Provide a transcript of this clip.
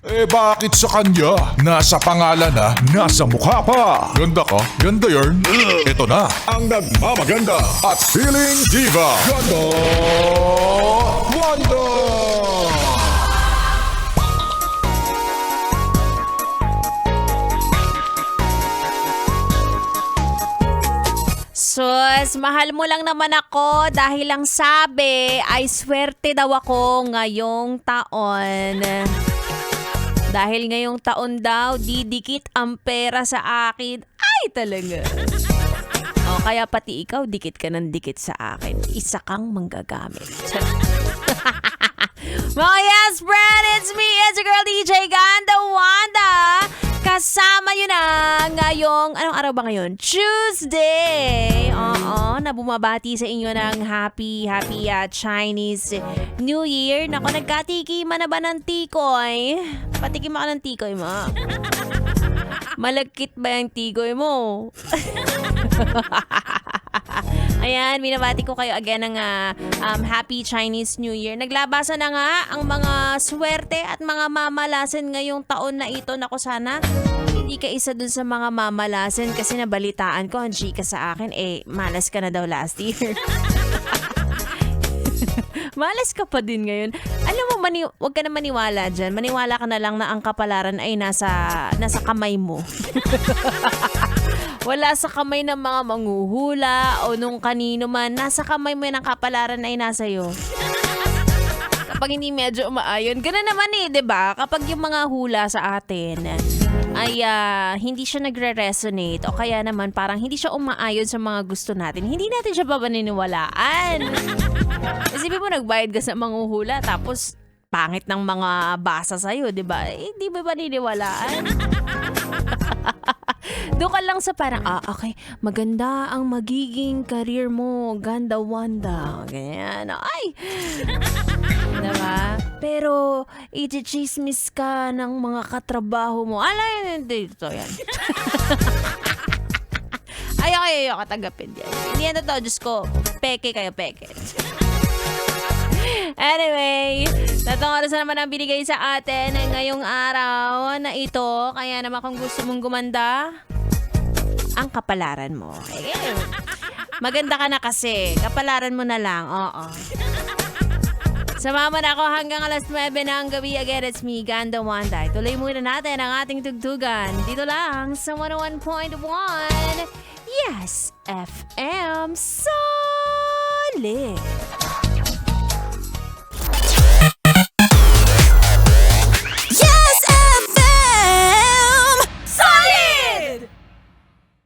Eh bakit sa kanya? Nasa pangalan na, nasa mukha pa. Ganda ka? Ganda yarn. Ito na, ang nagmamaganda at feeling diva. Ganda Wanda! Sus, mahal mo lang naman ako dahil lang sabi ay swerte daw ako ngayong taon. Dahil ngayong taon daw, didikit ang pera sa akin. Ay, talaga. O, kaya pati ikaw, dikit ka ng dikit sa akin. Isa kang manggagamit. Mga yes, friend, it's me, it's your girl DJ Ganda Wanda. Kasama yun na ngayong, anong araw ba ngayon? Tuesday! Oo, na bumabati sa inyo ng happy Chinese New Year. Nako, nagkatikiman na ba ng tikoy? Patikim ako ng tikoy mo. Malagkit ba yung tikoy mo? Ayan, binabati ko kayo again ng Happy Chinese New Year. Naglabasan na nga ang mga swerte at mga mamalasan ngayong taon na ito. Naku, sana hindi ka isa dun sa mga mamalasan kasi nabalitaan ko, ang chika sa akin, malas ka na daw last year. Malas ka pa din ngayon. Alam mo, wag ka na maniwala dyan. Maniwala ka na lang na ang kapalaran ay nasa kamay mo. Wala sa kamay ng mga manghuhula o nung kanino man. Nasa kamay mo yan ang kapalaran ay nasa iyo. Kapag hindi medyo umaayon, gano'n naman diba? Kapag yung mga hula sa atin ay hindi siya nagre-resonate o kaya naman parang hindi siya umaayon sa mga gusto natin, hindi natin siya papaniniwalaan. Isipin mo, nagbayad ka sa manghuhula tapos pangit ng mga basa sa'yo, diba? Hindi ba paniniwalaan? Doon ka lang sa parang, okay, maganda ang magiging career mo, Ganda Wanda. Ganyan. Ay! Diba? Pero, i-chismis ka ng mga katrabaho mo. Hindi ito yan. Ayoko tanggapin yan. Hindi yan totoo, Diyos ko. Peke kayo, peke. Anyway, tatong oras na naman ang binigay sa atin ngayong araw na ito. Kaya naman kung gusto mong gumanda, ang kapalaran mo. Maganda ka na kasi. Kapalaran mo na lang. Oo. Sumama na ako hanggang alas 9 ng gabi. Again, it's me, Ganda Wanda. Tuloy muna natin ang ating tugtugan. Dito lang sa 101.1 Yes FM Solid.